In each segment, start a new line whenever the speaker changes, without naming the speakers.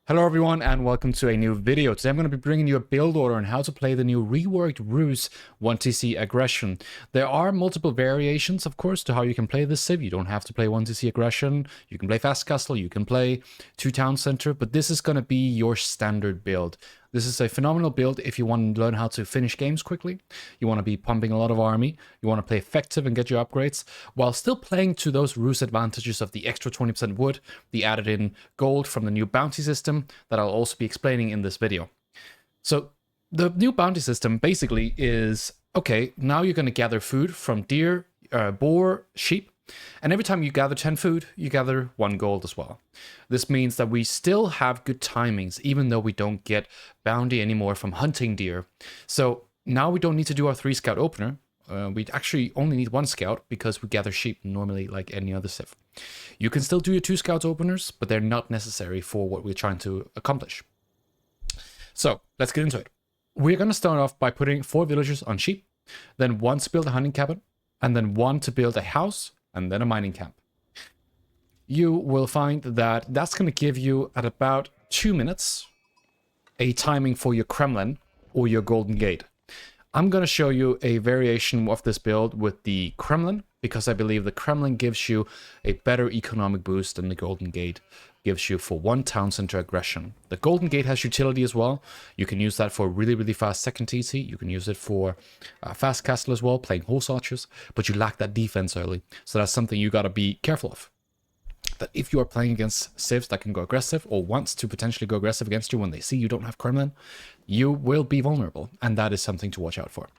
Hello everyone and welcome to a new video. Today I'm going to be bringing you a build order on how to play the new reworked Rus 1TC aggression. There are multiple variations, of course, to how you can play this civ. You don't have to play 1TC aggression. You can play fast castle, you can play 2 town center, but this is going to be your standard build. This is a phenomenal build if you want to learn how to finish games quickly, you want to be pumping a lot of army, you want to play effective and get your upgrades, while still playing to those Rus advantages of the extra 20% wood, the added in gold from the new bounty system that I'll also be explaining in this video. So the new bounty system basically is, okay, now you're going to gather food from deer, boar, sheep, and every time you gather 10 food, you gather 1 gold as well. This means that we still have good timings, even though we don't get bounty anymore from hunting deer. So now we don't need to do our 3 scout opener. We actually only need 1 scout because we gather sheep normally like any other civ. You can still do your 2 scout openers, but they're not necessary for what we're trying to accomplish. So let's get into it. We're going to start off by putting 4 villagers on sheep, then 1 to build a hunting cabin, and then 1 to build a house, and then a mining camp. You will find that that's going to give you, at about 2 minutes, a timing for your Kremlin or your Golden Gate. I'm going to show you a variation of this build with the Kremlin, because I believe the Kremlin gives you a better economic boost than the Golden Gate gives you for 1 town center aggression. The Golden Gate has utility as well. You can use that for really fast second TC. You can use it for fast castle as well, playing horse archers, but you lack that defense early. So that's something you got to be careful of. That if you are playing against civs that can go aggressive or wants to potentially go aggressive against you when they see you don't have Kremlin, you will be vulnerable, and that is something to watch out for.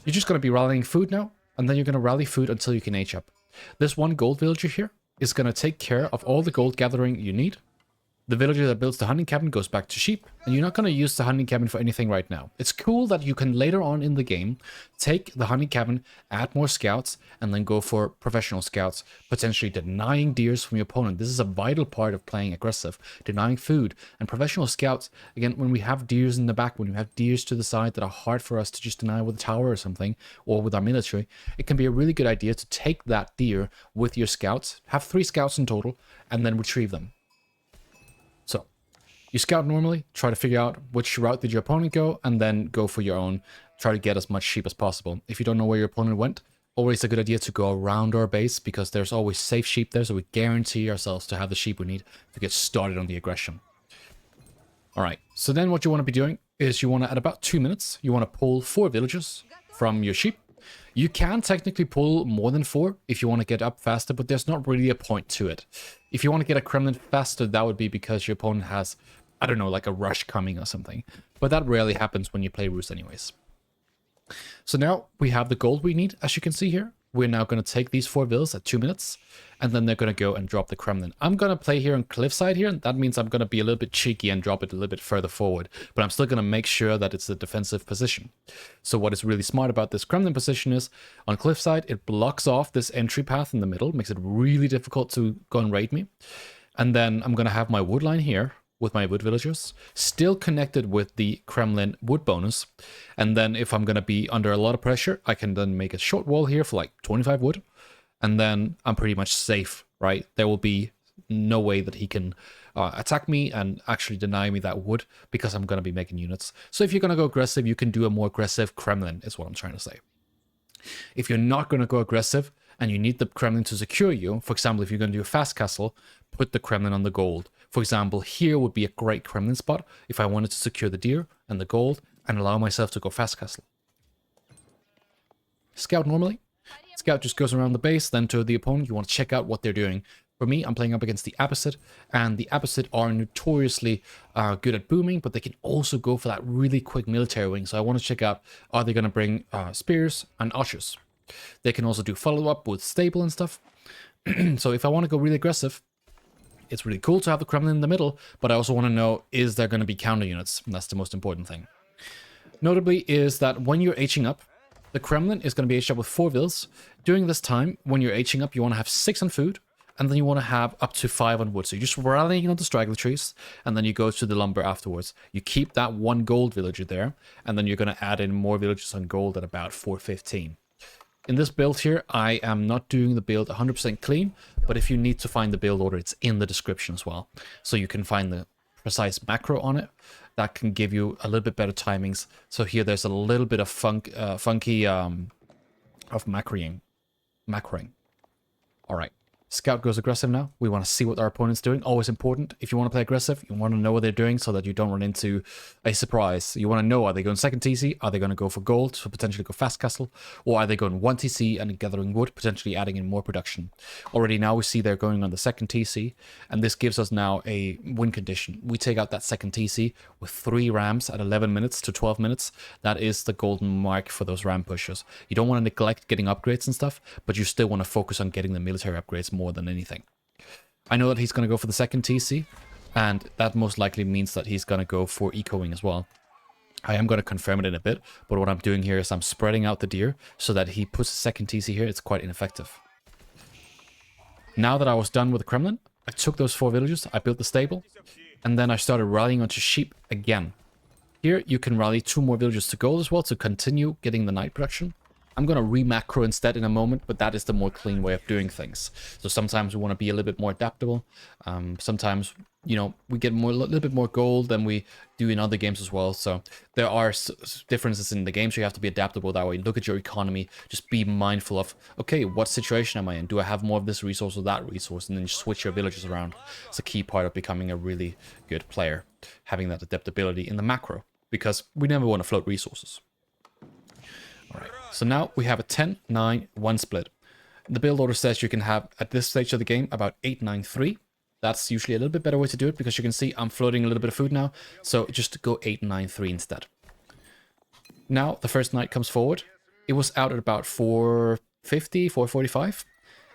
You're just going to be rallying food now, and then you're going to rally food until you can age up. This 1 gold villager here is going to take care of all the gold gathering you need. The villager that builds the hunting cabin goes back to sheep, and you're not going to use the hunting cabin for anything right now. It's cool that you can later on in the game take the hunting cabin, add more scouts, and then go for professional scouts, potentially denying deers from your opponent. This is a vital part of playing aggressive, denying food. And professional scouts, again, when we have deers in the back, when we have deers to the side that are hard for us to just deny with a tower or something, or with our military, it can be a really good idea to take that deer with your scouts, have 3 scouts in total, and then retrieve them. So, you scout normally, try to figure out which route did your opponent go, and then go for your own. Try to get as much sheep as possible. If you don't know where your opponent went, always a good idea to go around our base, because there's always safe sheep there, so we guarantee ourselves to have the sheep we need to get started on the aggression. Alright, so then what you want to be doing is you want to, at about 2 minutes, you want to pull 4 villages from your sheep. You can technically pull more than 4 if you want to get up faster, but there's not really a point to it. If you want to get a Kremlin faster, that would be because your opponent has, I don't know, like a rush coming or something. But that rarely happens when you play Rus anyways. So now we have the gold we need, as you can see here. We're now going to take these 4 villas at 2 minutes, and then they're going to go and drop the Kremlin. I'm going to play here on cliffside here, and that means I'm going to be a little bit cheeky and drop it a little bit further forward, but I'm still going to make sure that it's a defensive position. So what is really smart about this Kremlin position is, on cliffside, it blocks off this entry path in the middle, makes it really difficult to go and raid me. And then I'm going to have my wood line here, with my wood villagers, still connected with the Kremlin wood bonus. And then if I'm going to be under a lot of pressure, I can then make a short wall here for like 25 wood. And then I'm pretty much safe, right? There will be no way that he can attack me and actually deny me that wood, because I'm going to be making units. So if you're going to go aggressive, you can do a more aggressive Kremlin, is what I'm trying to say. If you're not going to go aggressive and you need the Kremlin to secure you, for example, if you're going to do a fast castle, put the Kremlin on the gold. For example, here would be a great Kremlin spot if I wanted to secure the deer and the gold and allow myself to go fast castle. Scout normally. Scout just goes around the base, then to the opponent. You want to check out what they're doing. For me, I'm playing up against the Apposite, and the Apposite are notoriously good at booming, but they can also go for that really quick military wing. So I want to check out, are they going to bring spears and archers? They can also do follow-up with stable and stuff. So if I want to go really aggressive, it's really cool to have the Kremlin in the middle, but I also want to know, is there going to be counter units? And that's the most important thing. Notably is that when you're aging up, the Kremlin is going to be aged up with 4 vills. During this time, when you're aging up, you want to have 6 on food, and then you want to have up to 5 on wood. So you're just rallying on the straggler trees, and then you go to the lumber afterwards. You keep that 1 gold villager there, and then you're going to add in more villagers on gold at about 415. In this build here, I am not doing the build 100% clean, but if you need to find the build order, it's in the description as well. So you can find the precise macro on it. That can give you a little bit better timings. So here there's a little bit of funky of macroing. All right. Scout goes aggressive now. We want to see what our opponent's doing. Always important. If you want to play aggressive, you want to know what they're doing so that you don't run into a surprise. You want to know, are they going second TC? Are they going to go for gold, so potentially go fast castle? Or are they going 1 TC and gathering wood, potentially adding in more production? Already now we see they're going on the second TC, and this gives us now a win condition. We take out that second TC with 3 rams at 11 minutes to 12 minutes. That is the golden mark for those ram pushers. You don't want to neglect getting upgrades and stuff, but you still want to focus on getting the military upgrades more than anything. I know that he's going to go for the second TC, and that most likely means that he's going to go for ecoing as well. I am going to confirm it in a bit, but what I'm doing here is I'm spreading out the deer so that he puts the second TC here. It's quite ineffective. Now that I was done with the Kremlin, I took those 4 villages, I built the stable, and then I started rallying onto sheep again. Here you can rally 2 more villages to gold as well to continue getting the night production. I'm going to re-macro instead in a moment, but that is the more clean way of doing things. So sometimes we want to be a little bit more adaptable. Sometimes, you know, we get a little bit more gold than we do in other games as well. So there are differences in the game, so you have to be adaptable that way. Look at your economy. Just be mindful of, okay, what situation am I in? Do I have more of this resource or that resource? And then you switch your villages around. It's a key part of becoming a really good player, having that adaptability in the macro, because we never want to float resources. Alright, so now we have a 10-9-1 split. The build order says you can have, at this stage of the game, about 8-9-3. That's usually a little bit better way to do it, because you can see I'm floating a little bit of food now, so just go 8-9-3 instead. Now, the first knight comes forward. It was out at about 450, 445,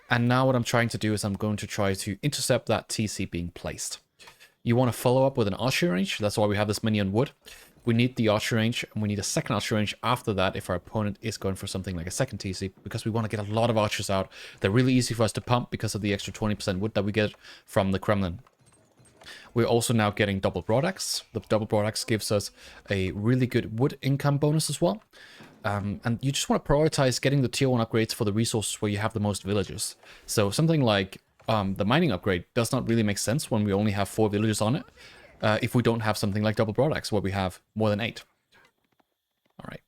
and now what I'm trying to do is I'm going to try to intercept that TC being placed. You want to follow up with an archery range, that's why we have this many on wood. We need the archer range, and we need a second archer range after that if our opponent is going for something like a second TC, because we want to get a lot of archers out. They're really easy for us to pump because of the extra 20% wood that we get from the Kremlin. We're also now getting double broadaxe. The double broadaxe gives us a really good wood income bonus as well. And you just want to prioritize getting the tier 1 upgrades for the resources where you have the most villagers. So something like the mining upgrade does not really make sense when we only have 4 villagers on it. If we don't have something like double broadaxe where we have more than 8. Alright,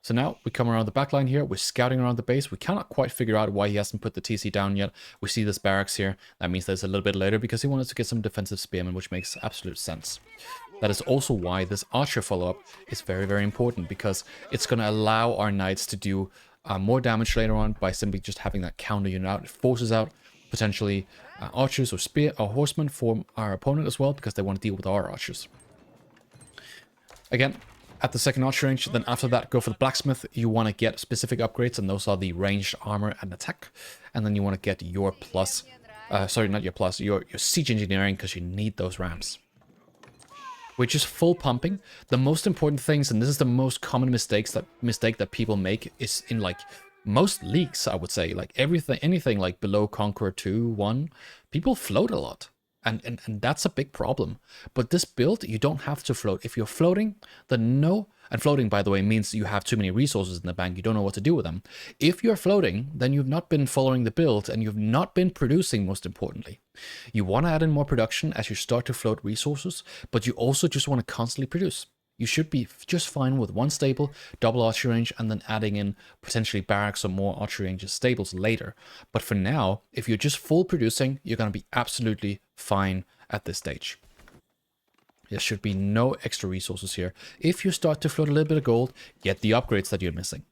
so now we come around the back line here, we're scouting around the base, we cannot quite figure out why he hasn't put the TC down yet. We see this barracks here, that means there's a little bit later because he wanted to get some defensive spearmen, which makes absolute sense. That is also why this archer follow-up is very, very important, because it's going to allow our knights to do more damage later on by simply just having that counter unit out. It forces out potentially archers or spear or horsemen for our opponent as well, because they want to deal with our archers. Again, at the second archer range, then after that go for the blacksmith. You want to get specific upgrades, and those are the ranged armor and attack. And then you want to get your plus, sorry, not your plus, your siege engineering, because you need those rams. We're just full pumping. The most important things, and this is the most common mistake that people make, is in like most leagues, I would say, like anything like below Conqueror 2, 1, people float a lot. And that's a big problem. But this build, you don't have to float. If you're floating, then no. And floating, by the way, means you have too many resources in the bank. You don't know what to do with them. If you're floating, then you've not been following the build, and you've not been producing, most importantly. You want to add in more production as you start to float resources, but you also just want to constantly produce. You should be just fine with 1 stable, double archery range, and then adding in potentially barracks or more archery ranges stables later. But for now, if you're just full producing, you're going to be absolutely fine at this stage. There should be no extra resources here. If you start to float a little bit of gold, get the upgrades that you're missing.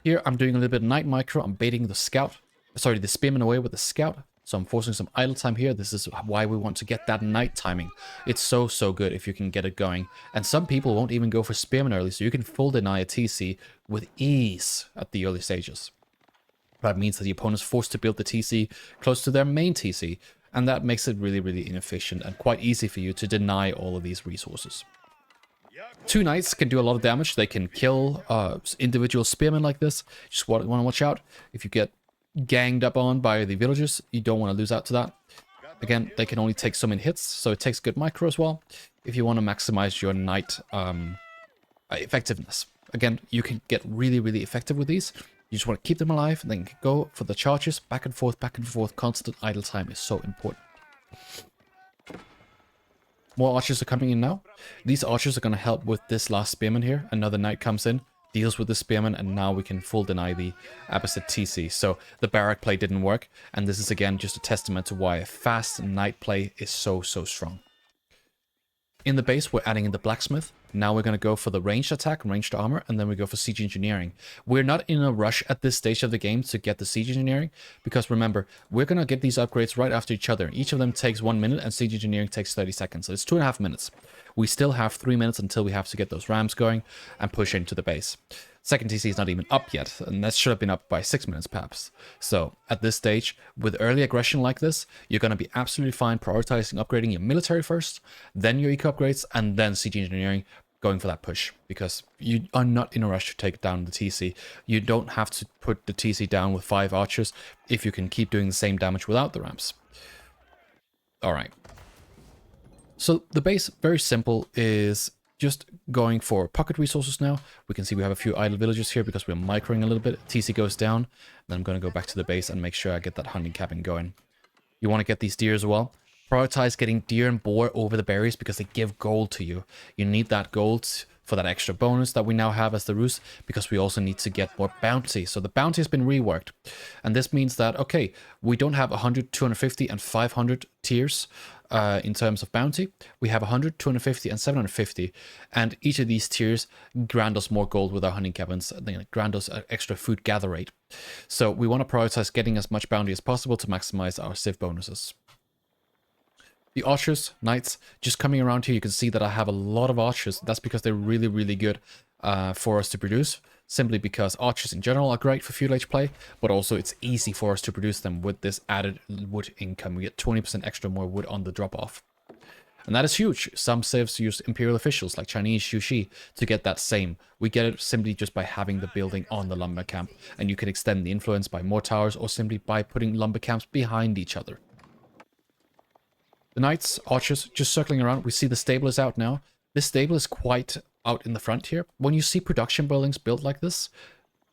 Here, I'm doing a little bit of night micro. I'm baiting the scout, sorry, the spearman away with the scout. So I'm forcing some idle time here. This is why we want to get that night timing. It's so good if you can get it going. And some people won't even go for spearmen early, so you can full deny a TC with ease at the early stages. That means that the opponent's forced to build the TC close to their main TC, and that makes it really inefficient and quite easy for you to deny all of these resources. 2 knights can do a lot of damage. They can kill individual spearmen like this. Just want to watch out. If you get ganged up on by the villagers, you don't want to lose out to that. Again, they can only take so many hits, so it takes good micro as well if you want to maximize your knight effectiveness. Again, you can get really effective with these You just want to keep them alive, and then go for the charges, back and forth, back and forth. Constant idle time is so important. More archers are coming in now. These archers are going to help with this last spearman here. Another knight comes in, deals with the spearman, and now we can full deny the opposite TC. So the barrack play didn't work, and this is again just a testament to why a fast knight play is so strong. In the base, we're adding in the blacksmith. Now we're going to go for the ranged attack, ranged armor, and then we go for siege engineering. We're not in a rush at this stage of the game to get the siege engineering, because remember, we're going to get these upgrades right after each other. Each of them takes 1 minute, and siege engineering takes 30 seconds. So it's 2.5 minutes. We still have 3 minutes until we have to get those rams going and push into the base. Second TC is not even up yet, and that should have been up by 6 minutes perhaps. So at this stage, with early aggression like this, you're going to be absolutely fine prioritizing upgrading your military first, then your eco upgrades, and then siege engineering, going for that push, because you are not in a rush to take down the TC. You don't have to put the TC down with 5 archers if you can keep doing the same damage without the ramps. Alright. So the base, very simple, is just going for pocket resources now. We can see we have a few idle villagers here because we're microing a little bit. TC goes down. Then I'm going to go back to the base and make sure I get that hunting cabin going. You want to get these deer as well. Prioritize getting deer and boar over the berries because they give gold to you. You need that gold for that extra bonus that we now have as the Rus, because we also need to get more bounty. So the bounty has been reworked. And this means that, okay, we don't have 100, 250, and 500 tiers in terms of bounty. We have 100, 250, and 750. And each of these tiers grant us more gold with our hunting cabins. They grant us an extra food gather rate. So we want to prioritize getting as much bounty as possible to maximize our civ bonuses. The archers, knights, just coming around here, you can see that I have a lot of archers. That's because they're really good for us to produce. Simply because archers in general are great for Feudal Age play, but also it's easy for us to produce them with this added wood income. We get 20% extra more wood on the drop-off. And that is huge. Some civs use imperial officials like Chinese Shushi to get that same. We get it simply just by having the building on the lumber camp. And you can extend the influence by more towers or simply by putting lumber camps behind each other. The knights, archers, just circling around. We see the stable is out now. This stable is quite out in the front here. When you see production buildings built like this,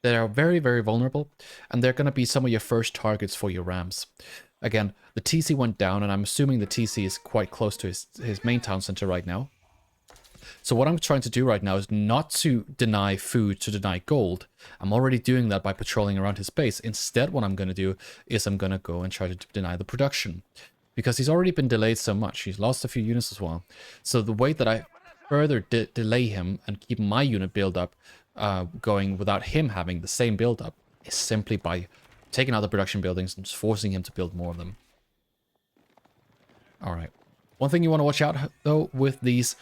they are very vulnerable, and they're going to be some of your first targets for your rams. Again, the TC went down, and I'm assuming the TC is quite close to his main town center right now. So what I'm trying to do right now is not to deny food, to deny gold. I'm already doing that by patrolling around his base. Instead, what I'm going to do is I'm going to go and try to deny the production. Because he's already been delayed so much. He's lost a few units as well. So the way that I further delay him and keep my unit build up going without him having the same build up is simply by taking out the production buildings and just forcing him to build more of them. Alright. One thing you want to watch out though with these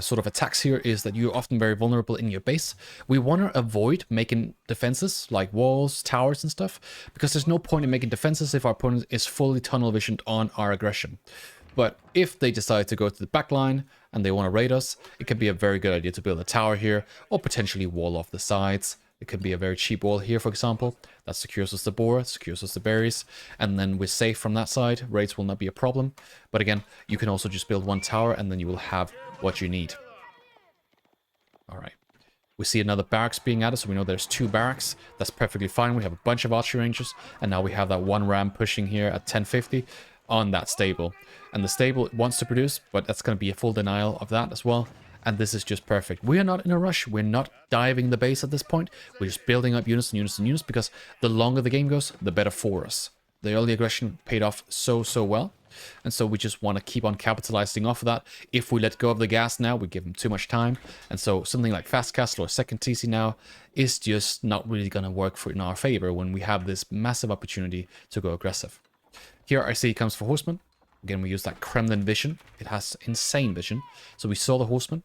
sort of attacks here is that you're often very vulnerable in your base. We want to avoid making defenses like walls, towers and stuff, because there's no point in making defenses if our opponent is fully tunnel visioned on our aggression. But if they decide to go to the back line and they want to raid us, it can be a very good idea to build a tower here or potentially wall off the sides. It could be a very cheap wall here, for example. That secures us the boar, secures us the berries, and then we're safe from that side. Raids will not be a problem. But again, you can also just build one tower and then you will have what you need. Alright. We see another barracks being added, so we know there's 2 barracks. That's perfectly fine. We have a bunch of archer rangers, and now we have that 1 ram pushing here at 1050 on that stable. And the stable wants to produce, but that's going to be a full denial of that as well. And this is just perfect. We are not in a rush. We're not diving the base at this point. We're just building up units and units and units, because the longer the game goes, the better for us. The early aggression paid off so well. And so we just want to keep on capitalizing off of that. If we let go of the gas now, we give them too much time. And so something like Fast Castle or Second TC now is just not really going to work in our favor when we have this massive opportunity to go aggressive. Here I see comes for Horseman. Again, we use that Kremlin vision. It has insane vision. So we saw the Horseman,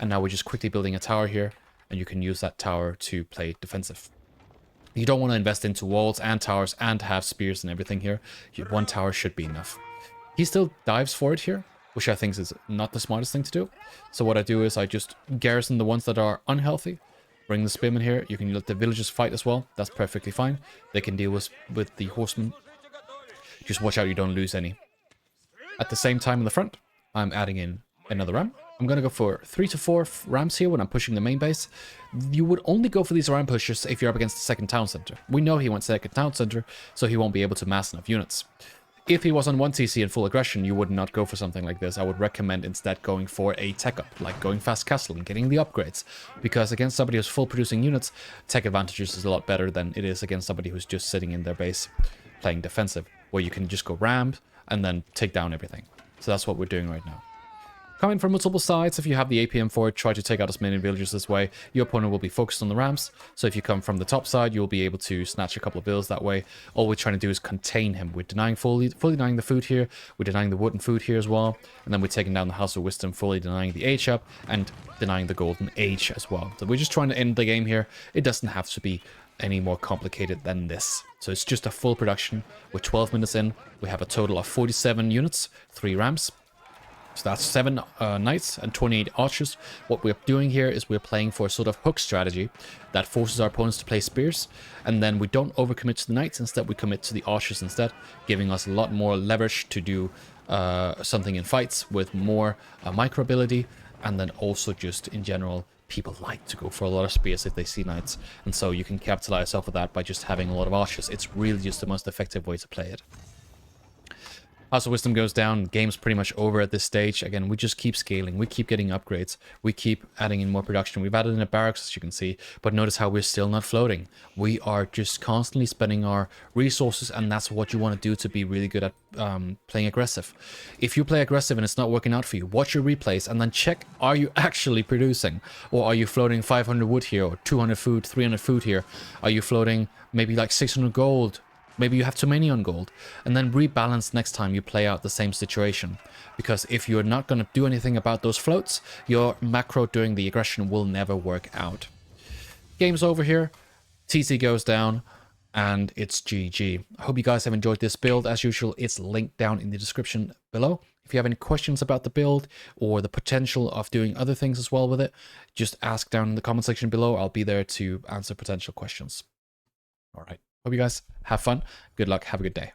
and now we're just quickly building a tower here, and you can use that tower to play defensive. You don't want to invest into walls and towers and have spears and everything here. One tower should be enough. He still dives for it here, which I think is not the smartest thing to do. So what I do is I just garrison the ones that are unhealthy. Bring the spearmen here. You can let the villagers fight as well. That's perfectly fine. They can deal with the horsemen. Just watch out you don't lose any. At the same time in the front, I'm adding in another ram. I'm going to go for 3 to 4 ramps here when I'm pushing the main base. You would only go for these ram pushes if you're up against the second town center. We know he went second town center, so he won't be able to mass enough units. If he was on 1TC in full aggression, you would not go for something like this. I would recommend instead going for a tech up, like going fast castle and getting the upgrades. Because against somebody who's full producing units, tech advantages is a lot better than it is against somebody who's just sitting in their base playing defensive, where you can just go ram and then take down everything. So that's what we're doing right now. Coming from multiple sides, if you have the APM for it, try to take out as many villagers this way. Your opponent will be focused on the ramps, so if you come from the top side, you'll be able to snatch a couple of villas that way. All we're trying to do is contain him. We're denying fully denying the food here, we're denying the wood and food here as well, and then we're taking down the House of Wisdom, fully denying the age up, and denying the Golden Age as well. So we're just trying to end the game here. It doesn't have to be any more complicated than this. So it's just a full production. We're 12 minutes in, we have a total of 47 units, 3 ramps. So that's 7 knights and 28 archers. What we're doing here is we're playing for a sort of hook strategy that forces our opponents to play spears, and then we don't overcommit to the knights. Instead, we commit to the archers instead, giving us a lot more leverage to do something in fights with more micro ability, and then also just in general, people like to go for a lot of spears if they see knights, and so you can capitalize off of that by just having a lot of archers. It's really just the most effective way to play it. House of Wisdom goes down, game's pretty much over at this stage. Again, we just keep scaling, we keep getting upgrades, we keep adding in more production. We've added in a barracks, as you can see, but notice how we're still not floating. We are just constantly spending our resources, and that's what you want to do to be really good at playing aggressive. If you play aggressive and it's not working out for you, watch your replays and then check, are you actually producing? Or are you floating 500 wood here, or 200 food, 300 food here? Are you floating maybe like 600 gold? Maybe you have too many on gold, and then rebalance next time you play out the same situation. Because if you're not going to do anything about those floats, your macro during the aggression will never work out. Game's over here, TC goes down, and it's GG. I hope you guys have enjoyed this build. As usual, it's linked down in the description below. If you have any questions about the build or the potential of doing other things as well with it, just ask down in the comment section below. I'll be there to answer potential questions. All right. Hope you guys have fun. Good luck. Have a good day.